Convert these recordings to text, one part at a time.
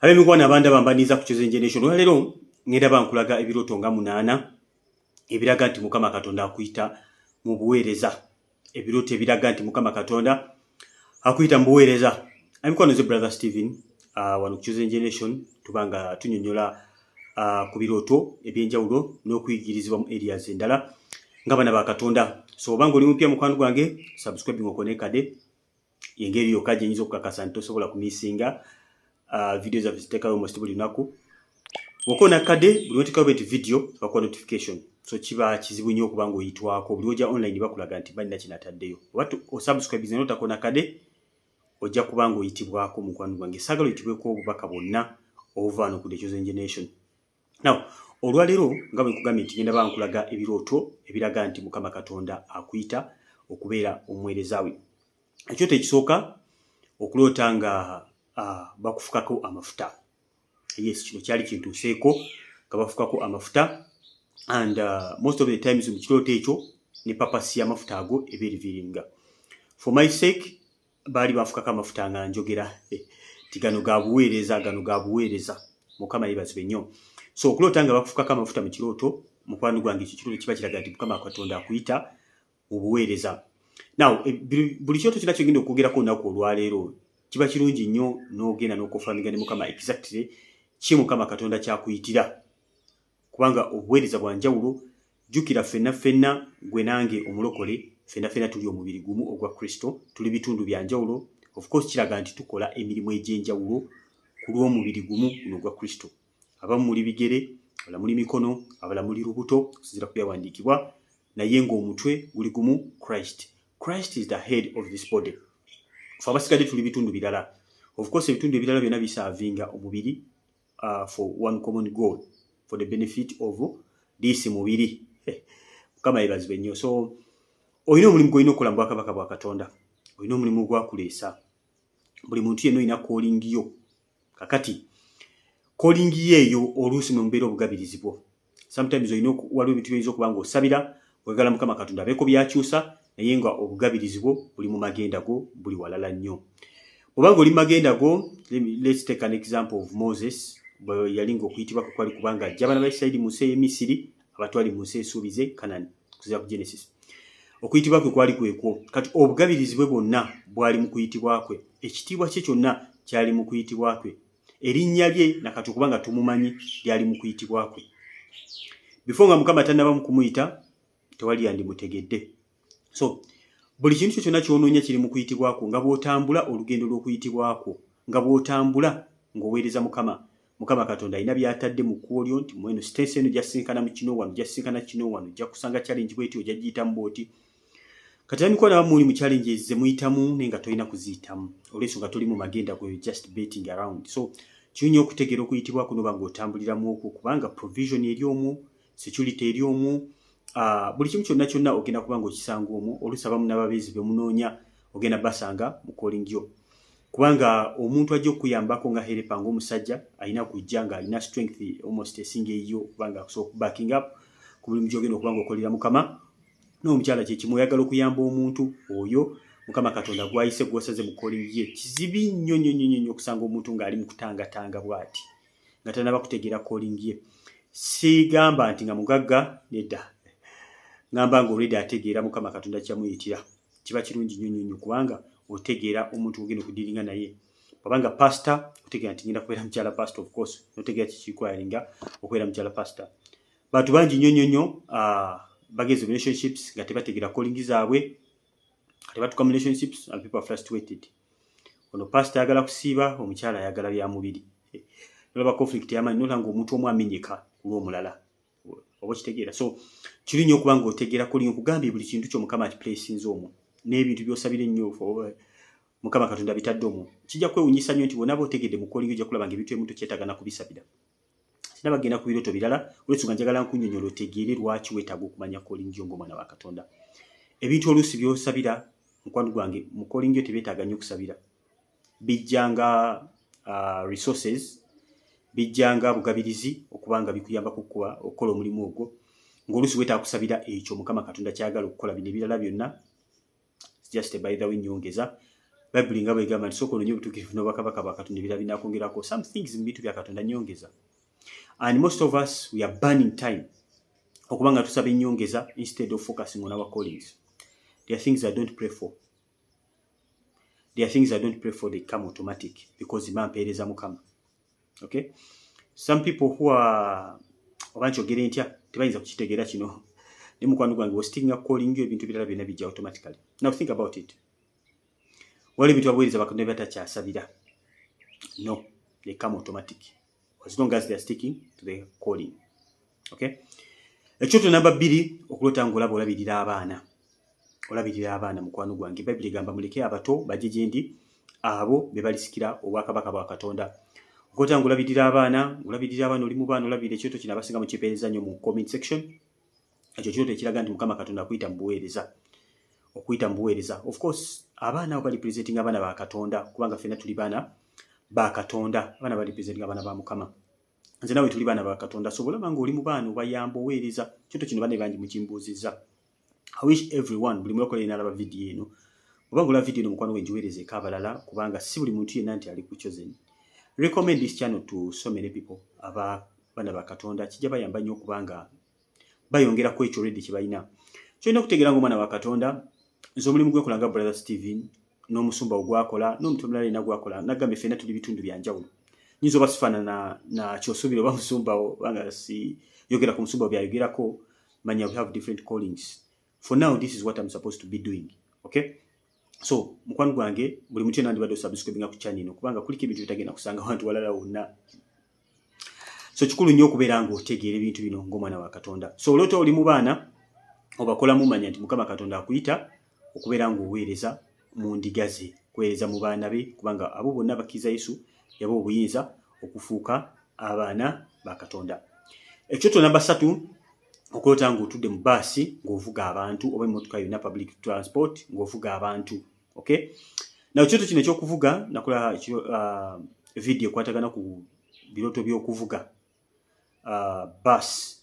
Abe mikwana abanda bambaniza ku Chosen Generation. Olwaleero ngenda bankulaga ebirooto nga 8 ebiraga nti Mukama Katonda akuyita mu buweereza. Ebirooto ebiraga nti Mukama Katonda akuyita mu buweereza. Amikwano ze brother Steven wano ku Chosen Generation tubanga tunyonyola ku birooto ebyenjawulo n'okuyigirizibwa mu areas endala nga bana ba Katonda. So obanga oli mupya mukwano gwange subscribe ngokonekade yengeri yokaje nyizo kukakasa ntosobola kumisinga videos of zitekayo almost buli lunaku. Okona kade buli wetikayo beti video bakwa notification. So kiba kizibu nnyo kubanga oyitwako buli oja online bakulaga nti bali nakinataddeyo. Watu osubscribe zino takona kade ojja kubanga oyitibwako mukwano gwange. Sagalo oyitibweko obubaka bonna ovano ku Chosen Generation. Now olwaleero nga bwe nkugambye nti ngenda bankulaga ebirooto ebiraga nti Mukama Katonda akuyita okubeera omuweereza we. Ekyo tekisooka okuloota nga bakufukako amafuta. Yes, kino kyali kintuseeko nga bafukako amafuta and most of the times mu kirooto ekyo ne papasi amafuta ago eberiviringa. For my sake bali bafukako amafuta nga njogera tigano ga buweereza Mukama yebazibwe nnyo. So okulota nga bakufukako amafuta mu kirooto mukwano gwange ekirooto kiba kiraga nti Mukama Katonda akuyita mu buweereza. Now buli kyoto kira kigenda okugerako nako olwaleero kiba kirungi nnyo n'ogenda n'okufamiga ne Mukama exactly ki Mukama Katonda kyakuyitira kubanga obuweereza bwa njawulo. Jukira fenna gwe nange omulokole fenna tuli omubiri gumu ogwa Kristo, tuli bitundu bya njawulo. Of course kiraga nti tukola emirimu egy'enjawulo ku lw'omubiri gumu ogwa Kristo. Abamu muli bigere, abala muli mikono, abala muli lubuto, sizira kuyawandiikibwa naye ng'omutwe guli gumu Christ. Christ is the head of this body. For abasigadde tuli bitundu birala. Of course ebitundu ebirala byonna bisavinga omubiri for one common goal, for the benefit of this mubiri. Mukama yebazibwe nnyo. So olina omulimu gw'olina okukola mu bwakabaka bwa Katonda, olina omulimu gwakuleesa. Buli muntu yenna olina calling yo. Kakati calling yeeyo oluusi mu mbeera obugabirizibwo. Sometimes olina waliwo ebintu by'oyinza okuba nga osabira oyagala Mukama Katonda abeeko byakyusa naye nga obugabirizibwo buli mu magenda go buli walala nnyo. Obanga oli magenda go, let's take an example of Moses. Bwe yalinga okuyitibwa kwali kubanga ajja abaana ba Isirayiri mu nsi y'e Misiri abatwali mu nsi esuubize Kanani kuzira ku Genesis. Okuyitibwa kwe kwali kwekwo. Kati obugabirizibwe bwonna bwali mu kuyitibwa kwe. Ekitiibwa kye kyonna kyali mu kuyitibwa kwe. Erinnya lye nakati okubanga tumumanyi lyali mu kuyitibwa kwe. Before nga Mukama tannaba mu kumuyita tewali yandimutegedde. So buli kintu kyonna ky'onoonya kiri mu kuyitibwako nga bw'otambula olugendo lw'okuyitibwako nga bw'otambula ng'oweereza Mukama Katonda alina by'atadde mu kkuolyo nti mweno siteesi eno gyasinkana mu kino wano gyasinkana kino wano ojja kusanga challenge bw'eti ojja giyitamu bw'oti. Kati amikwana abamu muli mu challenges ze muyitamu naye nga tolina kuziyitamu olw'ensonga toli mu magenda gwe just betting around. So kirungi okutegeera okuyitibwako n'oba ng'otambuliramu okwo kubanga provision eri omwo, security eri omwo. Buli kimu kyonna ogenda kubanga okisanga omwo olusaba munababeezi be munoonya ogenda basanga mu calling yo. Kubanga omuntu ajja okuyambako nga helper ng'omusajja alina kujja nga alina strength almost esinga eyo kubanga so backing up ku buli mujogeno okubanga okolera Mukama. N'omukyala kye kimu oyagala okuyamba omuntu oyo Mukama Katonda gwayise gwosaze mu calling ye. Kizibi nnyo okusanga omuntu ng'ali mu kutangatanga bw'ati nga tannaba kutegeera calling ye. Sigamba nti nga mugagga nedda. Ngamba ngo already ategeera Mukama Katonda kyamuyitira. Kiba kirungi nnyo kubanga otegeera omuntu ogenda okudiringa naye. Kubanga pastor otegeera nti ngenda kubeera mukyala pastor, of course notegeera kikikwalinga okubeera mukyala pastor. Bantu bangi nnyo bageze relationships nga tebategeera calling zaabwe. Kati batuka mu relationships and people are frustrated. Ono pastor ayagala kusiiba, omukyala ayagala bya mubiri. Olaba conflict y'amaanyi nolanga omuntu omu amenyeka ku lw'omulala. Oba kitegeera. So kirungi okuba nga otegeera calling okugambye buli kintu kyo Mukama akiplacinze omwo n'ebintu by'osabira ennyo Mukama Katonda bitadde omwo. Kijja kwewunyisa nnyo nti bonna bootegedde mu calling ojja kulaba nga ebintu ebimu tokyetagana kubisabira. Sina bagenda ku birooto birala olw'ensonga njagala nkunnyonnyola otegeere lwaki weetaaga okumanya calling yo ng'omwana wa Katonda. Ebintu oluusi by'osabira mukwano gwange mu calling yo tebeetaaga nnyo okusabira. Bijjanga resources, bijjanga bugabirizi okubanga bikuyamba okukola omulimu ogwo. Ng'oluusi weetaaga kusabira ekyo Mukama Katonda kyagala okukola bino ebirala byonna. Just by the way nyongeza Bible nga bwegamba nti soko nyo butukifu n'obwakabaka bwa Katonda ebirala binakwongerako. Some things mu bintu bya Katonda nyongeza. And most of us, we are burning time. Okubanga tusaba ennyongeza instead of focusing on our callings. There are things I don't pray for. There are things I don't pray for, they come automatic because imampeereza Mukama. Okay? Some people who are abankyogera entya tebayinza kukitegeera kino. Ne mukwano gwange was sticking up calling you ebintu birala byonna bijja automatically. Now think about it. Wali bintu abaweereza Katonda byatakyasabira. No, they come automatic. As long as they are sticking to the calling. Okay? Ekyoto namba 2 okulota ngolaba olabirira abaana. Olabirira abaana mukwano gwange. Bible egamba muleke abato bajje gye ndi abo be balisikira obwakabaka bwa Katonda. Okulota ngolabirira abaana oli mu baana olabirira ekyoto kino abasinga mu kipeereza nnyo mu comment section. Ekyo kyoto ekiraga nti Mukama Katonda akuyita mu buweereza. Okuyita mu buweereza. Of course, abaana bali presenting abaana ba Katonda kubanga ffenna tuli baana ba Katonda. Abaana bali presenting abaana ba Mukama. Nze nawe tuli baana ba Katonda. So bulaba nga oli mu baana obayamba oweereza. Kyoto kino bane bangi mukimbuuzizza. I wish everyone buli mulokole n'alaba video eno. Obanga olaba video eno mukwano gwe njiweerezeko abalala kubanga si buli muntu yenna nti ali ku chosen. Recommend this channel to so many people abaana ba Katonda. Kijja bayamba nnyo kubanga bayongera ku ekyo already kibalina. Kyolina okutegeera ng'omwana wa Katonda nze omulimu gwe nkolanga Brother Steven n'omusumba ogwakola n'omuntu omulala yenna gwakola nagambe ffenna tuli bitundu bya njawulo. Nyinza oba sifaanana na kyosuubira oba musumbawo kubanga si yogera ku musumba byayogerako. Manya, we have different callings. For now, this is what I'm supposed to be doing. Okay? So, mukwano gwange buli muntu yenna ndibadde osubscribinga ku channel eno kubanga kuliko ebintu bitagenda kusanga abantu walala wonna. So kikulu nnyo okubeera ng'otegeera ebintu bino ng'omwana wa Katonda. So olota oli mu baana obakolamu manya nti Mukama Katonda akuyita okubeera ng'oweereza mu ndiga ze, kuweereza mu baana be kubanga abo bonna bakkiriza Yesu yaba obuyinza okufuuka abaana ba Katonda. Ekyoto namba 3 okulota ng'otudde mu baasi ng'ovuga abantu oba emmotoka yonna public transport ng'ovuga abantu. Okay? Na ekyoto kino ekyokuvuga nakola video ekwatagana ku birooto by'okuvuga bus.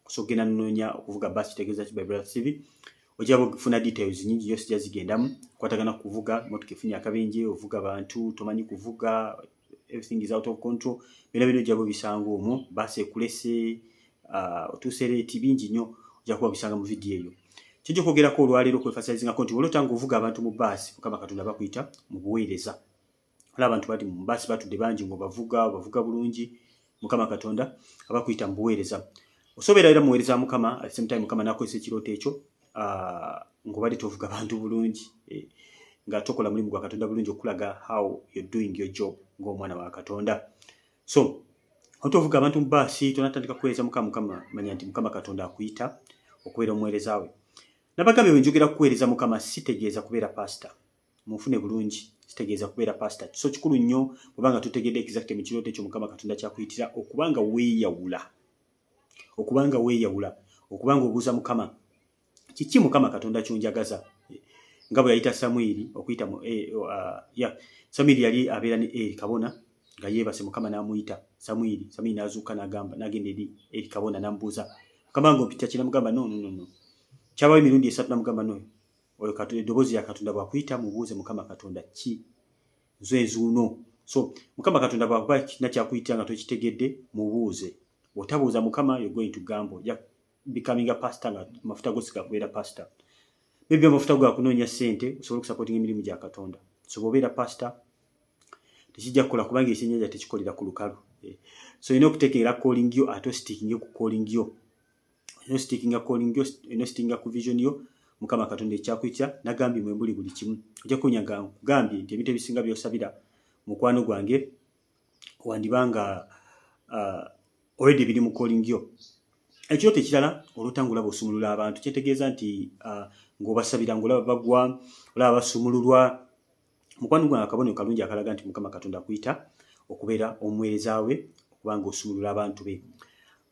So gena nonya okuvuga bus kitegeeza ki by Brother TV. Ojja kufuna details nyingi yose jazigendamu kwatagana kuvuga motoka efunye akabenje ovuga abantu tomanyi kuvuga everything is out of control. Bino jabo bisanga omwo bus ekulese otusereti bingi nnyo ojja kuba bisanga mu video eyo. Kijja kwogerako olwaleero kwefasalizinga konti olota ng'ovuga abantu mu bus Mukama Katonda bakuyita mu buweereza. Olaba abantu bati mu bus batudde bangi ng'obavuga bulungi Mukama Katonda abakuyita mu buweereza. Osobola era muweereza Mukama at the same time Mukama nakozesa ekirooto ekyo ng'obadde tovuga abantu bulungi nga tokola mulimu gwa Katonda bulungi okulaga how you're doing your job ng'omwana wa Katonda. So otovuga abantu mu basi tonatandika kuweereza Mukama manya nti Mukama Katonda akuyita okubeera omuweereza we. Nabagambe bwe njogera kuweereza Mukama sitegeeza kubeera pastor. Mufune bulungi sitegeeza kubeera pastor. So kikulu nnyo kubanga tutegedde exactly mu kirooto ekyo Mukama Katonda kyakuyitira okubanga weeyawula. Okubanga obuuza Mukama kiki Mukama Katonda kyonjagaza. Nga bwe yayita Samwiri okuyita mu Samwiri yali abeera ne Eri kabona nga yeebase Mukama n'amuyita Samwiri n'azuuka n'agenda eri kabona n'amubuuza Mukama ng'ompita kina mugamba no. Kyabawo emirundi 3 n'amugamba no. Oyo eddoboozi ya Katonda bw'akuyita mubuuze Mukama Katonda ki nze zuuno. So Mukama Katonda bw'akuba kina kyakuyita nga tokitegedde mubuuze. Otabuuza Mukama you're going to gamble. Ya becoming a pastor nga mafuta go sikakubeera pastor. Maybe amafuta go akunoonya ssente osobola okusupporting emirimu gya Katonda. So bw'obeera pastor tekijja kukola kubanga ekyennyanja tekikolera ku lukalu. So olina okuteekera calling yo ate sticking ku calling yo. Sticking ku vision yo Mukama Katonda ekyakuyita nagambye mwembuli buli kimu. Ojja kunyanga nkugambye nti ebintu ebisinga by'osabira mukwano gwange wandibanga already biri mu calling yo. Ekirooto ekirala olota ng'olaba osumulula abantu kyetegeeza nti ng'obasabira ng'olaba bagwa olaba basumululwa. Mukwano gwange akabonero kalungi akalaga nti Mukama Katonda akuyita okubeera omuweereza we okubanga osumulula abantu be.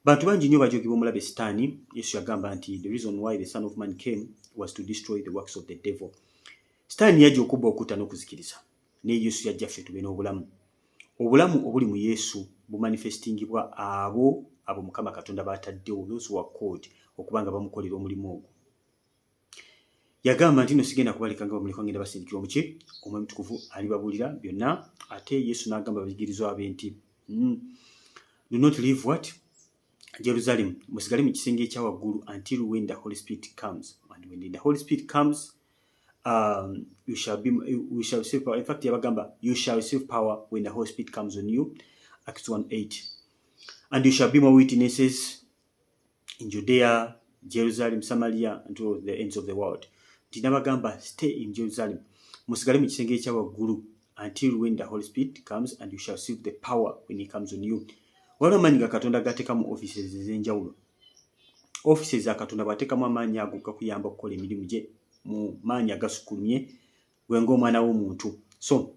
Bantu bangi nnyo bajogibwa omulabe Sitaani. Yesu yagamba nti the reason why the Son of Man came was to destroy the works of the devil. Sitaani yajja okubba okutta n'okuzikiriza. Naye Yesu yajja ffe tube n'obulamu. Obulamu obuli mu Yesu bumanifestingibwa abo Mukama Katonda bataddewo those who are called okubanga bamukolera omulimu ogwo. yagamba nti no sigenda kubaleka nga bamuleka ngenda basindikira omuki omwe mutukuvu alibabulira byonna. Ate Yesu n'agamba abayigirizwa abe nti do not leave what Jerusalem, musigale mu kisenge ekya waggulu until when the Holy Spirit comes. And when the Holy Spirit comes, we shall receive power. In fact, yabagamba, you shall receive power when the Holy Spirit comes on you. Acts 1:8. And you shall be my witnesses in Judea, Jerusalem, Samaria, and to the ends of the world. Tinabagamba, stay in Jerusalem. Musigale mu kisenge ekya waggulu until when the Holy Spirit comes, and you shall receive the power when he comes on you. Waliwo amaanyi ga Katonda gateeka mu offices ez'enjawulo. Offices za Katonda bw'ateekamu amaanyi ago gakuyamba okukola emirimu gye mu maanyi agasukulumye gwe ng'omwana w'omuntu. So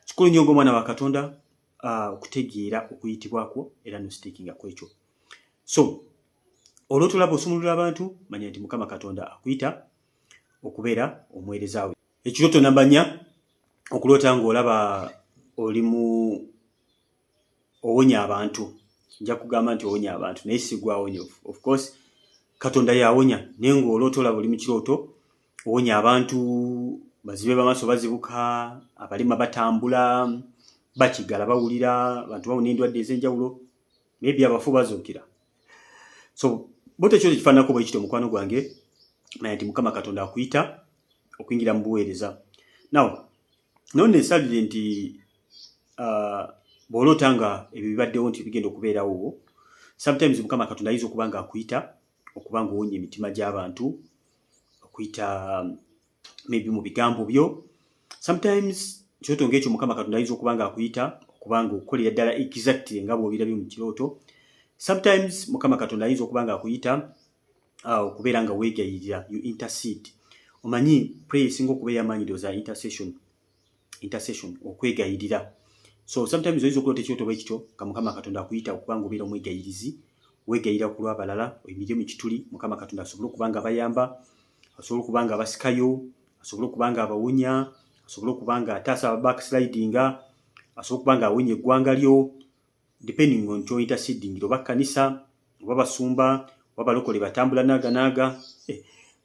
kikulu nnyo ng'omwana wa Katonda okutegeera okuyitibwa kwo era n'ositeekinga ku ekyo. So olw'otulaba osumulula abantu, manya nti Mukama Katonda akuyita okubeera omuweereza we. Ekirooto namba 4, okuloota ng'olaba oli mu owonya abantu. Nja kugamba nti owonya abantu naye si gwe awonya. Of course Katonda yawonya, naye ng'olwota olaba oli mu kirooto owonya abantu, bazibe b'amaaso bazibuka, abalima batambula, bakigala bawulira, abantu bawona endwadde ez'enjawulo, maybe abafu bazuukira. So bote ekyo kifaananako bwe kityo mukwano gwange, manya nti Mukama Katonda akuyita okuyingira mu buweereza. Now neesalire nti bw'olota nga ebyo bibaddewo nti bigenda okubeerawo, sometimes Mukama Katonda ayinza okuba nga akuyita okuba nga owonya emitima gy'abantu, okuyita maybe mu bigambo byo. Sometimes kirooto ng'ekyo Mukama Katonda ayinza okuba nga akuyita okuba nga okolera ddala exactly nga bw'obirabye mu kirooto. Sometimes Mukama Katonda ayinza okuba nga akuyita okubeera nga weegayirira, you intercede. Omanyi prayer esinga okubeera amaanyi za intercession, okwegayirira. So sometimes oyinza okuloota ekirooto bwe kityo nga Mukama Katonda akuyita okuba nga obeera omwegayirizi, weegayirira ku lw'abalala, oyimire mu kituli, Mukama Katonda asobole okuba nga abayamba, asobole okuba nga abasikayo, asobole okuba nga abawonya, asobole okuba nga ataasa aba backslidinga, asobole okuba nga awonya eggwanga lyo, depending on kyo interceding, oba kkanisa, oba basumba, oba balokole batambula naaga.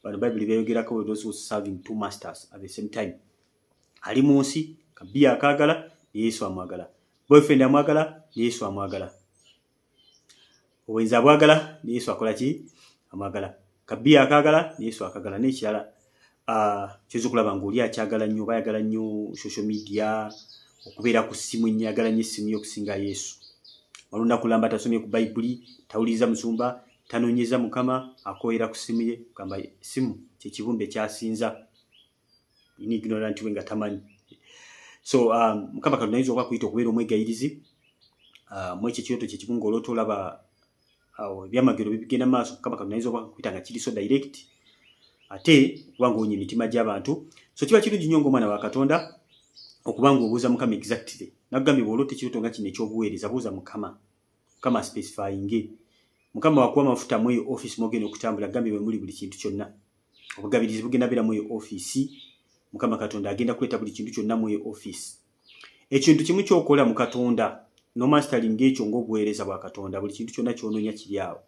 Bano Bible beeyogerako those who serving two masters at the same time. Ali mu nsi, kabbiya akaagala, Yesu amwagala. Boyfriend amwagala, Yesu amwagala. Obwenzi abwagala, Yesu akola ki? Amwagala. Kabbiya akaagala, Yesu akagala. N'ekirala kyoza okulaba ng'oli akyagala nnyo, bayagala nnyo social media, okubeera ku ssimu ennyo, ayagala nnyo essimu y'okusinga Yesu. Walunda kulamba tasomye ku Bayibuli, tawuliriza musumba, tanoonyeza Mukama, akoyera ku ssimu ye, kugamba essimu kyekibumbe kyasinza. Ni ignorant we nga tamanyi. So Mukama Katonda ayinza okukuyita okubeera omwegayirizi. Mu ekyo ekirooto kyekibunga olwota olaba ebyamagero bigenda maaso, Mukama Katonda ayinza okukuyita nga kiri so direct, ate okuba ng'owonya emitima gy'abantu. So kiba kirungi nnyo ng'omwana wa Katonda okuba ng'obuuza Mukama exactly. Nakugambye bw'olota ekirooto nga kino eky'obuweereza, buuza Mukama specifying. Mukama wakuwa amafuta mu eyo office mwogenda okutambula, gambye bwe muli buli kintu kyonna. Obugabirizi bugenda beera mu eyo office, Mukama Katonda agenda kuleeta buli kintu kyonna mu eyo office. Ekintu kimu ky'okola mu Katonda, no mastering ekyo ng'obuweereza bwa Katonda, buli kintu kyonna ky'onoonya kiri awo.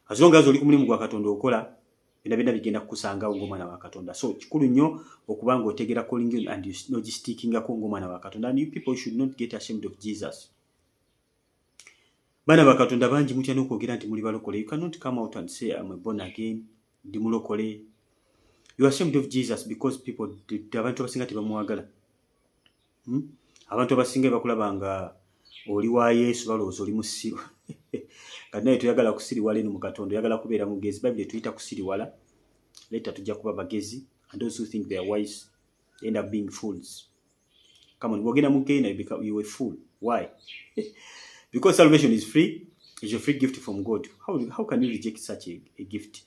As long as oli ku mulimu gwa Katonda okola, byonna bigenda kukusangaawo ng'omwana wa Katonda. So kikulu nnyo okuba ng'otegeera calling and nogistikingako ng'omwana wa Katonda. And you people should not get ashamed of Jesus. Baana ba Katonda bangi mutya n'okwogera nti muli balokole. You cannot come out and say I'm a born again, ndi mulokole. You are ashamed of Jesus because people, abantu abasinga tebamwagala. Abantu abasinga bakulaba nga oli wa Yesu balowooza oli musiru. Kati naye toyagala kusiriwala eno mu Katonda, oyagala kubeera mugezi. Bible tuyita kusiriwala. Later tujja kuba bagezi. And those who think they are wise end up being fools. Come on, bw'ogenda mu Kenya you a fool. Why? Because salvation is free. It's a free gift from God. How can you reject such a gift?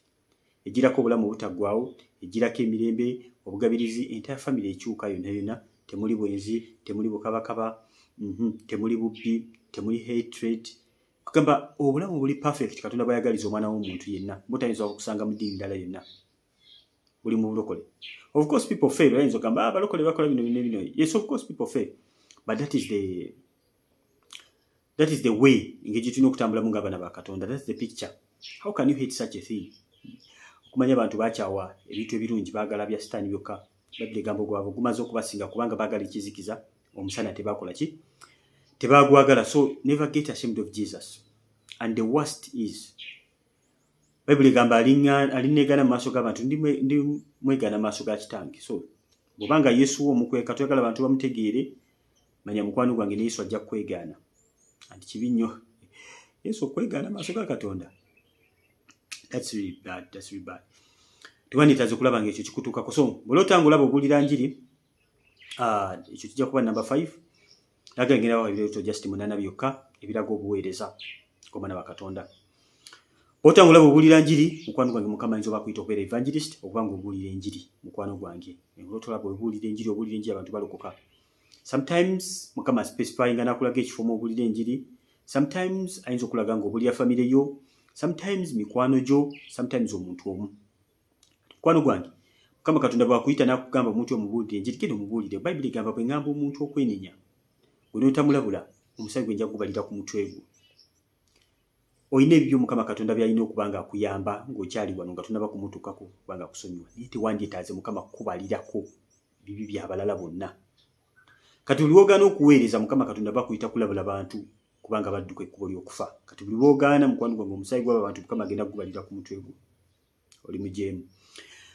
Ejirako obulamu obutaggwaawo, ejirako emirembe, obugabirizi, entire family ekyuka yonna. Temuli bwenzi, temuli bukabakaba, temuli bubbi, temuli hatred. Kugamba obulamu buli perfect Katonda bwayagaliza omwana w'omuntu yenna. Botayinza okusanga mu ddiini ddala yonna. Buli mu bulokole. Of course people fail. Oyinza okugamba abalokole bakola bino. Yes, of course people fail. But that is the way engeri tulina okutambulamu ng'abaana ba Katonda. That's the picture. How can you hate such a thing? kumanya abantu bakyawa ebintu ebirungi baagala bya sitaani byokka. Bayibuli egamba ogwabwe gumaze okubasinga kubanga baagala ekizikiza, omusana tebakola ki? Tebagwagala. So never get ashamed of Jesus. And the worst is, Bayibuli egamba alinneegana mu maaso g'abantu ndi mwegaana mu maaso ga kitange. So bw'obanga Yesu omukweka twagala abantu bamutegeere, manya mukwano gwange ne Yesu ajja kwegaana. Anti kibi nnyo Yesu okwegaana mu maaso ga Katonda. That's really bad. That's really bad. Tuwanitaze kulaba ng'ekyo kikutuukako. So bw'olotanga olaba obuulira njiri, ekyo kijja kuba number 5. Naga ngenda wa EBILOOTO just 8 byokka ebiraga obuweereza kw'omwana wa Katonda. Otanga olaba obuulira njiri, mukwano gwange Mukama ayinza okuyita okubeera evangelist, okubanga obuulira enjiri mukwano gwange. EBILOOTO olaba obuulira enjiri abantu balokoka. Sometimes Mukama specifying nakulaga ekifo mu obuulira enjiri. Sometimes ayinza okulaga ng'obuulira family yo. Sometimes mikwano gyo, sometimes omuntu omu. Mukwano gwange Mukama Katonda bw'akuyita n'akugamba omuntu omubuulire enjiri, genda omubuulire. Bayibuli egamba bwe ngamba omuntu okwenenya, bw'onootamulabula omusaayi gwe nja kugubalira ku mutwe gwo. Oyina ebibyo Mukama Katonda by'alina okubanga akuyamba ng'okyali wano nga tonnaba kumutuukako kubanga akusonyiwa. Naye tewandyetaaze Mukama kukubalirako bibi by'abalala bonna. Kati buli lw'ogaana okuweereza Mukama Katonda bakuyita kulabula bantu kubanga badduka ekkubo ly'okufa. Kati buli lw'ogaana mukwano gwange omusaayi gw'abo bantu Mukama agenda kugubalira ku mutwe gwo. Oli mujeemu.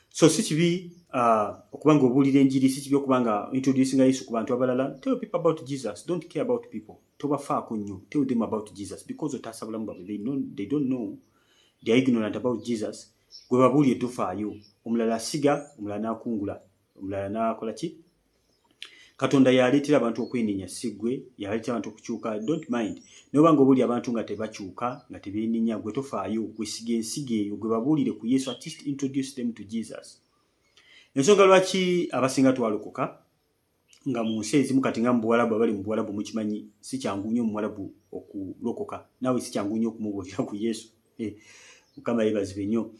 So si kibi okubanga obuulira enjiri, si kibi okubanga introducing Yesu ku bantu abalala. Tell people about Jesus. Don't care about people. Tobafaako nnyo. Tell them about Jesus because otaasa bulamu bwabwe. They don't know. They are ignorant about Jesus. Gwe babuulye tofaayo. Omulala asiga, omulala n'akungula. Omulala n'akola ki? Katonda yaleetera abantu okwenenya sigwe, yaleetera abantu okukyuka. Don't mind. Nobanga obuulira abantu nga tebakyuka, nga tebeenenya, gwe tofaayo, gwe siga ensiga eyo, gwe babuulire ku Yesu, at least introduce them to Jesus. Ensonga lwaki abasinga twalokoka nga mu nsi ezimu kati nga mu Buwarabu, abali mu Buwarabu mukimanyi si kyangu nnyo Omuwarabu okulokoka. Naawe si kyangu nnyo okumubuulira ku Yesu. Mukama yeebazibwe nnyo.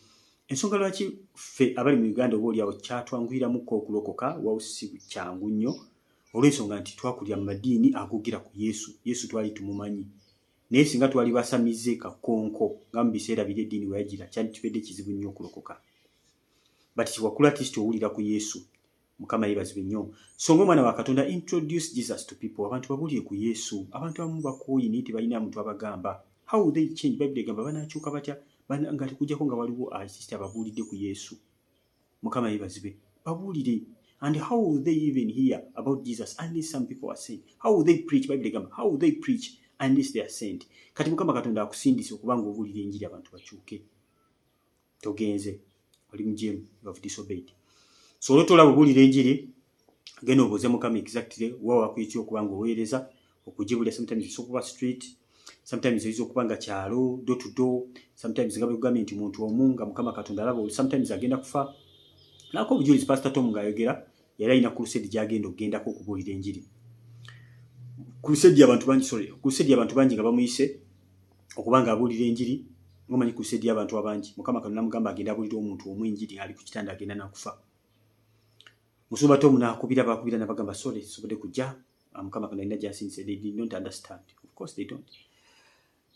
Ensonga lwaki ffe abali mu Uganda oboolyawo kyatwanguyiramuko okulokoka wawusi kyangu nnyo, olw'ensonga nti twakulira mu madiini agogera ku Yesu. Yesu twali tumumanyi. Naye singa twali basamize kakonko nga mu biseera biri eddiini we yagira, kyali kibedde kizibu nnyo okulokoka. But kiwakula at least owulira ku Yesu. Mukama yeebazibwe nnyo. So ng'omwana wa Katonda, introduce Jesus to people. Abantu babuulire ku Yesu. Abantu abamu bakooyi naye tebalina muntu abagamba. How will they change? Bayibuli egamba banaakyuka batya nga tekujjako nga waliwo asisita ababuulidde ku Yesu. Mukama yeebazibwe. Babuulire. And how will they even hear about Jesus unless some people are sent? How will they preach? Bayibuli egamba, how will they preach unless they are sent? Kati Mukama Katonda akusindise okubanga obuulira enjiri abantu bakyuke. Togenze. Oli mujeemu, you have disobeyed. So olw'otolaba obuulira enjiri, genda obuuze Mukama exactly wa wakuyitibwa okubanga oweereza, okugibulira. Sometimes it's okuba street, sometimes oyinza okuba nga kyalo, door to door, sometimes nga bwegambye nti muntu omu nga Mukama Katonda alaba, sometimes agenda kufa. Nako obujulizi Pastor Tom ng'ayogera, yali alina crusade gy'agenda okugendako okubuulira enjiri. Crusade y'abantu bangi nga bamuyise okubanga abuulira enjiri. Ngomanyi crusade y'abantu abangi. Mukama Katonda namugamba agenda abuulira omuntu omu enjiri ali ku kitanda agenda nakufa. Musumba Tom n'akubira n'abagamba sorry sobodde kujja. Mukama Katonda alina gy'asindise. They did not understand. Of course they don't.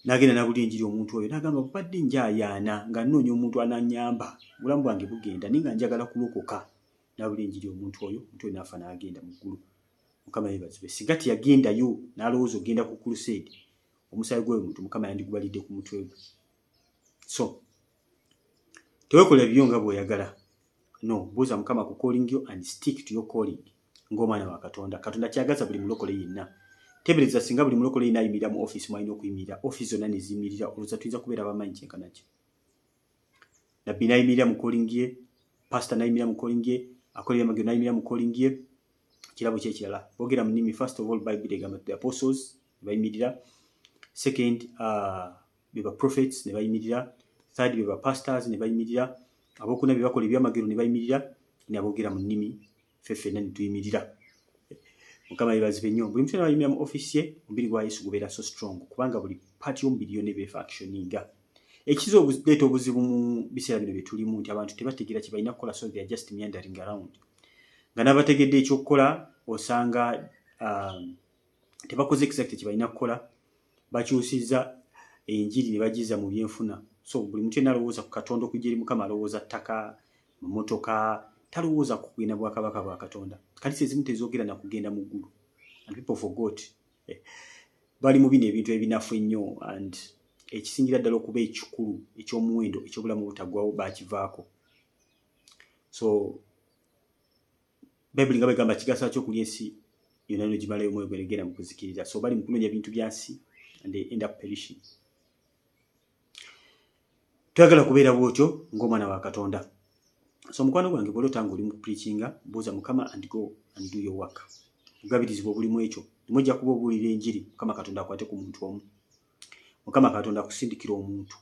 N'agenda n'abuulira enjiri omuntu oyo n'agamba badde njayaana nga nnoonya omuntu ananyamba. Bulamu bwange bugenda naye nga njagala kulokoka. N'abuulira enjiri omuntu oyo n'afa n'agenda mu ggulu. Mukama yeebazibwe. Singa teyagendayo n'alowooza ogenda ku crusade, omusaayi gw'oyo muntu Mukama yandigubalidde ku mutwe gwe. So teweekola ebyo nga bw'oyagala. No, buuza Mukama ku calling you and stick to your calling ng'omwana wa Katonda. Katonda kyagaza buli mulokole yenna. Tebereza singa buli mulokole yenna ayimirira mu office mwalina okuyimirira. Office zonna ne ziyimirira, olowooza tuyinza kubeera bamanyi kyenkana ki? Nabbi n'ayimirira mu calling ye, pastor n'ayimirira mu calling ye, akolera magero n'ayimirira mu calling ye. Kirabo kye kirala. Boogera mu nnimi, first of all Bible egamba the apostles ne bayimirira. Second, beba prophets ne bayimirira. Third, beba pastors ne bayimirira. Abokuna bebakola ebyamagero ne bayimirira. Ne aboogera mu nnimi, ffenna ne tuyimirira. Mukama yeebazibwe nnyo. Buli muntu ayimirira mu office ye, omubiri gwa Yesu gubeera so strong kubanga buli part y'omubiri yonna eba functioninga. Ekizo okuleeta obuzibu mu biseera bino bye tulimu nti abantu tebategeera kye balina kukola, so they are just meandering around. Nga n'abategedde ekyokukola osanga tebakoze exactly kye balina kukola, bakyusizza enjiri ne bagiza mu byenfuna. So buli muntu alowooza ku Katonda okujja eri Mukama alowooza ttaka, mmotoka, talowooza ku kugenda bwakabaka bwa Katonda. Kanisa ezimu tezoogera na kugenda mu ggulu. And people forgot. Bali mu bino ebintu ebinafu ennyo, and ekisingira ddala okuba ekikulu eky'omuwendo eky'obulamu obutaggwaawo bakivaako. So Bayibuli nga bagamba kigasa ky'okulya ensi yonna n'ogimalayo omwoyo gwenegenda mu kuzikirira. So bali mu kunoonya bintu bya nsi and they end up perishing. Twagala kubeera bwotyo ng'omwana wa Katonda. So mukwano gwange bw'olotanga oli mu preachinga, buuza Mukama and go and do your work. Obugabirizibwa obulimu ekyo. Nimujja kuba obuulira enjiri, Mukama Katonda akwate ku muntu omu. Mukama Katonda akusindikira omuntu.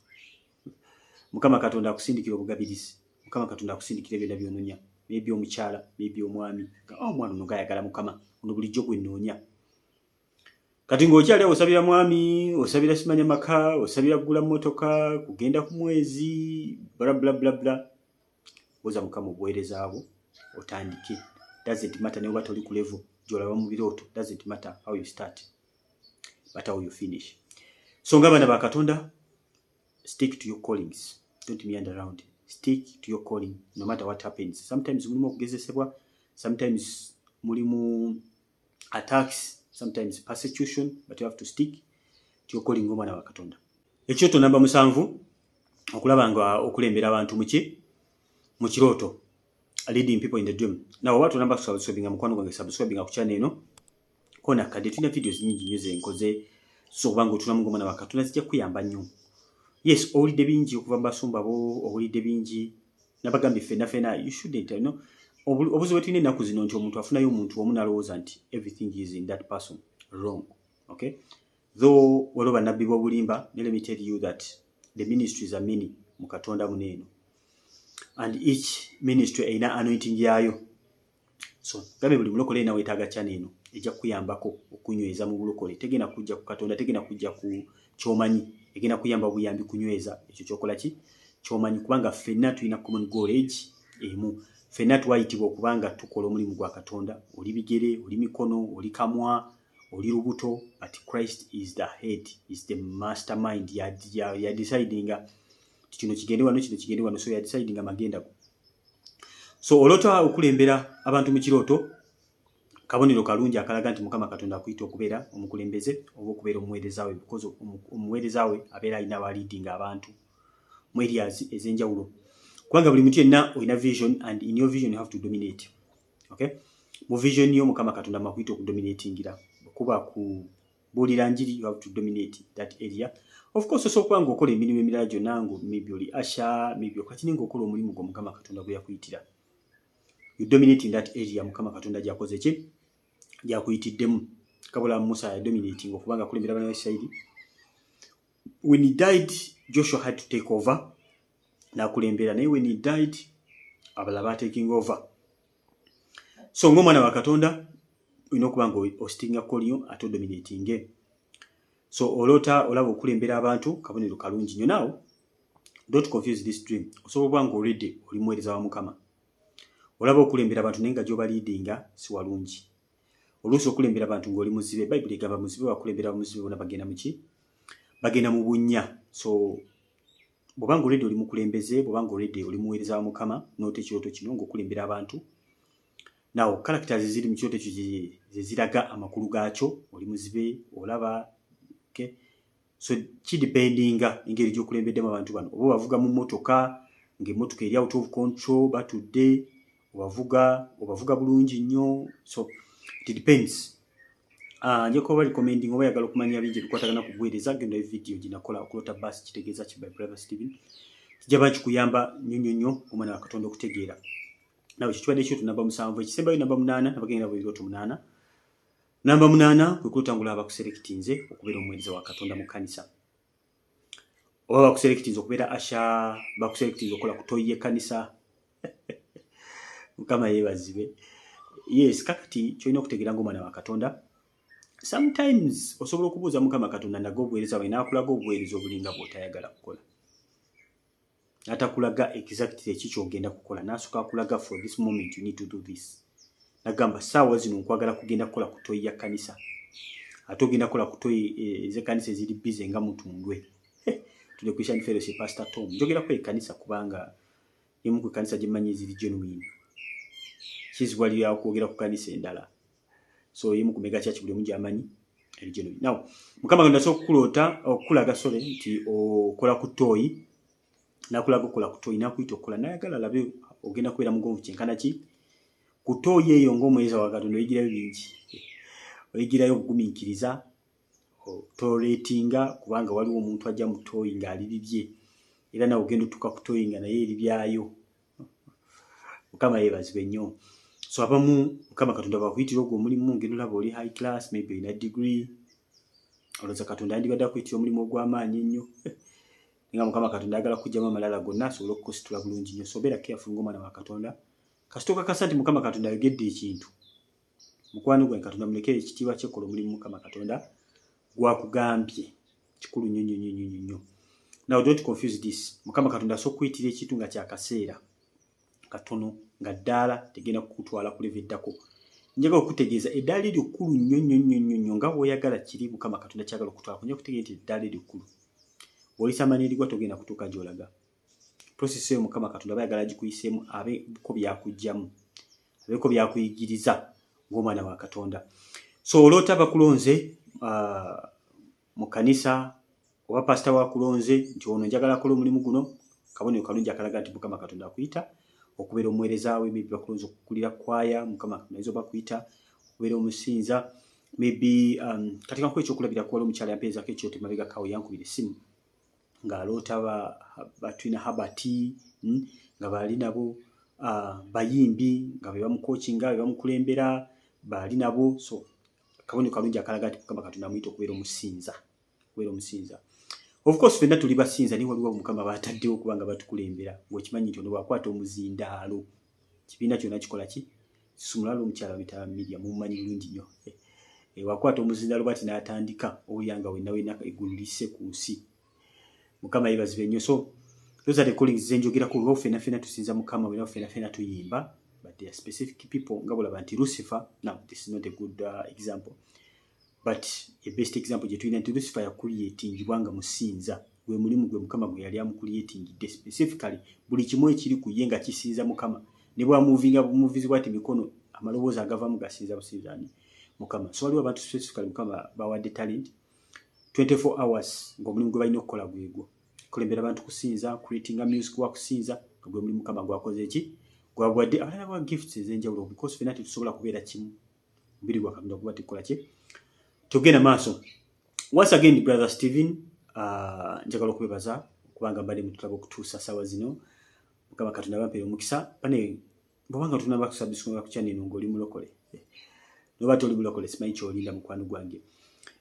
Mukama Katonda akusindikira obugabirizi. Mukama Katonda akusindikira byonna by'onoonya. Maybe omukyala, maybe omwami. Omwana ono gayagala Mukama. Ono bulijjo gwe nnoonya. Kati ng'okyali osabira mwami, osabira simanya maka, osabira kugula mmotoka, kugenda ku mwezi, bla bla bla bla. Buuza Mukama obuweereza abo otandike. Doesn't matter ne oba toli ku level gy'olaba mu birooto. Doesn't matter how you start, but how you finish. So ng'abaana ba Katonda, stick to your callings. Don't meander around. Stick to your calling no matter what happens. Sometimes mulimu okugezesebwa, sometimes mulimu attacks, sometimes persecution, but you have to stick to your calling ng'omwana wa Katonda. Ekyoto namba 7 okulaba nga okulembera abantu mu kirooto, leading people in the dream. Now watu namba subscribing mukwano gwange subscribing ku channel eno. Kona kade tulina videos nyingi nnyo zenkoze so bango tunamu ng'omwana wa Katonda zijja kuyamba nnyo. Yes, owulidde bingi okuva mu basumba bo, owulidde bingi nabagambye fena you shouldn't, you know. Obuzibu bwe tulina ennaku zino nti omuntu afunayo omuntu omu n'alowooza nti everything is in that person. Wrong. Okay? Though waliwo bannabbi b'obulimba, let me tell you that the ministries are many mu Katonda muneeno. And each ministry erina anointing yayo. So gambe buli mulokole na weetaaga channel eno ejja kuyambako okunyweza mu bulokole. Tegena kujja ku Katonda, tegena kujja ku kyomanyi, egena kuyamba buyambi kunyweza ekyo kyokola ki kyomanyi, kubanga ffenna tulina common goal emu. Ffenna twayitibwa okubanga tukola omulimu gwa Katonda. Oli bigere, oli mikono, oli kamwa, oli lubuto, but Christ is the head, is the mastermind. Ya deciding kino kigende wano, kino kigende wano, so ya deciding amagenda. So olota okulembera abantu mu kirooto, kabonero kalungi akalaga nti Mukama Katonda akuyita okubeera omukulembeze oba okubeera omuweereza we, because omuweereza we abeera alina leading abantu mu areas ez'enjawulo. Kubanga buli muntu yenna olina vision, and in your vision you have to dominate. Okay? Mu vision yo Mukama Katonda makuyita okudominatingira. Kuba ku bulira njiri, you have to dominate that area. Of course so kwanga okola emirimu emirala gyonna, ngo maybe oli asha, maybe okatini ng'okola omulimu gwo Mukama Katonda gwe yakuyitira. You dominate in that area Mukama Katonda gyakoze ki gyakuyitiddemu. Kabula Musa ya dominating okubanga kulembera bana Isirayiri. When he died, Joshua had to take over na kulembera, naye when he died abalaba taking over. So ng'omwana wa Katonda olina okuba nga ostinga kolyo ate dominating. So olota olaba okulembera abantu kabonero kalungi nnyo. Now don't confuse this dream. Osobola nga already oli muweereza wa Mukama, olaba okulembera abantu naye nga gy'oba leadinga si walungi. Oluusi okulembera abantu ng'oli muzibe. Bayibuli egamba muzibe wakulembera muzibe bona bagenda mu ki? Bagenda mu bunnya. So bw'obanga already oli mukulembeze, bw'obanga already oli muweereza wa Mukama n'ote ekirooto kino ng'okulembera abantu, now characters ziri mu kirooto ekyo ze ziraga amakulu gaakyo, oli muzibe, olaba. Okay? So kidependinga engeri gy'okulembeddemu abantu bano. Oba bavuga mu mmotoka, ng'emmotoka eri out of control batudde, obavuga bulungi nnyo. So it depends. Nje ko recommending oba yagala okumanya bingi bikwatagana ku buweereza, genda video ginakola okulota basi kitegeeza ki by Brother Steven. Kijaba kikuyamba nnyo omwana wa Katonda okutegeera. Nawe kitwadde ekyo namba 7, ekisembayo namba 8, nabagenda bw'ebirooto 8. Namba 8 kwe kutangula abakuselectinze okubeera omuweereza wa Katonda mu kanisa. Oba bakuselectinze okubeera asha, bakuselectinze okola kutoyiye kanisa. Mukama yeebazibe. Yes, kakati kyolina okutegeera ng'omwana wa Katonda. Sometimes osobola okubuuza Mukama Katonda ndaga obuweereza bwe n'akulaga obuweereza obulinga bw'otayagala kukola. Atakulaga exactly eki ky'ogenda kukola, n'asooka akulaga for this moment you need to do this. Nagamba saawa zino nkwagala kugenda kukola kutoyi ya kanisa. Ate ogenda kukola kutoyi ez'ekkanisa eziri busy nga mutundwe. to the Christian Fellowship Pastor Tom. Njogera ku ekkanisa kubanga emu ku kanisa gye mmanyi ziri genuine. Kizwalira okwogera ku kanisa endala. So emu ku mega church buli mungi amanyi eri genuine. Now, Mukama Katonda asobola okulaga nti okola ku toyi. Nakulaga okola ku toyi nakuyita okola nayagala labe ogenda kubeera mugonvu kyenkana ki. Ku toyi eyo ng'omweza wa Katonda oyigirayo bingi. Oyigirayo okugumiikiriza, toletinga kubanga waliwo omuntu ajja mu toyi ng'alibibye. Era nawe ogenda otuuka ku toyi nga naye eribyayo. Mukama yeebazibwe nnyo. So abamu Mukama Katonda bakuyitira ogwo omulimu ngeno olaba oli high class, maybe in a degree. Olowooza Katonda yandibadde akuyitira omulimu ogw'amaanyi ennyo. Nga Mukama Katonda ayagala kugyamu amalala gonna asobole okukusitula bulungi nnyo. So beera careful ng'omwana wa Katonda. Kasita okakasa nti Mukama Katonda ayogedde ekintu. Mukwano gwe Katonda mulekere ekitiibwa kye kola omulimu Mukama Katonda gwakugambye. Kikulu nnyo. Now don't confuse this. Mukama Katonda asokuyitira ekintu nga kyakaseera katono nga ddaala tegenda kukutwala ku level eddako. Njaga okutegeeza eddaala eryo kkulu nnyo nga bw'oyagala kiri Mukama Katonda kyagala okutwala. Nja kutegeeza nti eddaala eryo kkulu. Bw'olisa amanirigwa togenda kutuuka gy'olaga. Process eyo Mukama Katonda bayagala gikuyiseemu abeeko byakugyamu. Abeeko byakuyigiriza ng'omwana wa Katonda. So oloota bakulonze mu kanisa oba pastor wakulonze nti ono njagala akola omulimu guno, kabonero kalungi akalaga nti Mukama Katonda akuyita okubeera omuweereza we, maybe bakulonze okukulira kwaya, Mukama Katonda ayinza bakuyita okubeera omusinza, maybe kati kankuwa ekyokulabira kuwala omukyala yampeezako ekyoto emabega kawe yankubira essimu ng'aloota batwina habati nga baali nabo bayimbi nga be bamukokinga be bamukulembera baali nabo. So kabonero kalungi akalaga nti Mukama Katonda amuyita okubeera omusinza. Of course fenna tuli basinza ni waliwo Mukama bataddewo kubanga batukulembera. Ng'okimanyi nti ono bwakwata omuzindaalo kibiina kyonna kikola ki kisumulalo omukyala bita media mumanyi bulungi nnyo. Wakwata omuzindaalo bati n'atandika obulyanga wenna eggulu lisse ku nsi. Mukama yeebazibwe nnyo. So those are the callings ze njogerako. Olwo ffenna tusinza Mukama wera ffenna tuyimba, but there are specific people nga bulaba nti Lucifer. Now this is not a good example, but a best example gye tulina nti Lucifer yakuliyetingibwa nga musinza. Gwe mulimu gwe Mukama gwe yali amukuliyetingidde specifically buli kimu ekiri ku ye nga kisinza Mukama. Ne bwamuvizibwa ati mikono amaloboozi agavamu gasinza businzani Mukama. So waliwo abantu specifically Mukama bawadde talent 24 hours ng'omulimu gwe balina okukola gwegwo. Kulembera abantu kusinza, creating a music wa kusinza, gwe mulimu Mukama gwakoze eki gwawadde abalala ba gifts ez'enjawulo because fenna tetusobola kubeera kimu. Mbiri gwa Katonda kuba tukola ki tugenda maaso. Once again brother Steven njagala okwebaza kubanga mbadde mutulaga okutuusa sawa zino. Mukama Katonda bampeera omukisa bane bwanga tunaba kusubscribe ku channel ng'oli mulokole. Noba toli mulokole simanyi ky'olinda mukwano gwange.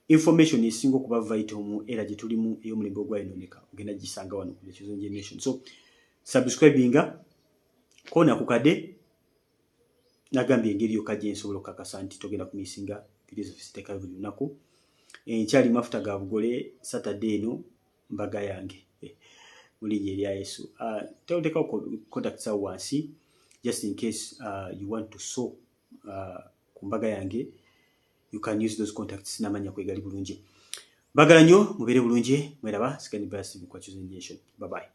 Information esinga okuba vital mu era gye tulimu ey'omulembe ogwayononeka ogenda gisanga wano ku Kyekitegeza Generation. So subscribinga kona kukade nagambye engeri yokka gye nsobola okukakasa nti togenda kumisinga videos ziteka buli lunaku. Nkyali mafuta ga bugole Saturday eno mbaga yange muli lya Yesu. Toteka contact sa wansi just in case you want to sow ku mbaga yange. You can use those contacts namanya kwegali bulungi. Bagala nnyo mubeere bulungi mweraba sikani basi mu Kyekitegeza Generation. Bye bye.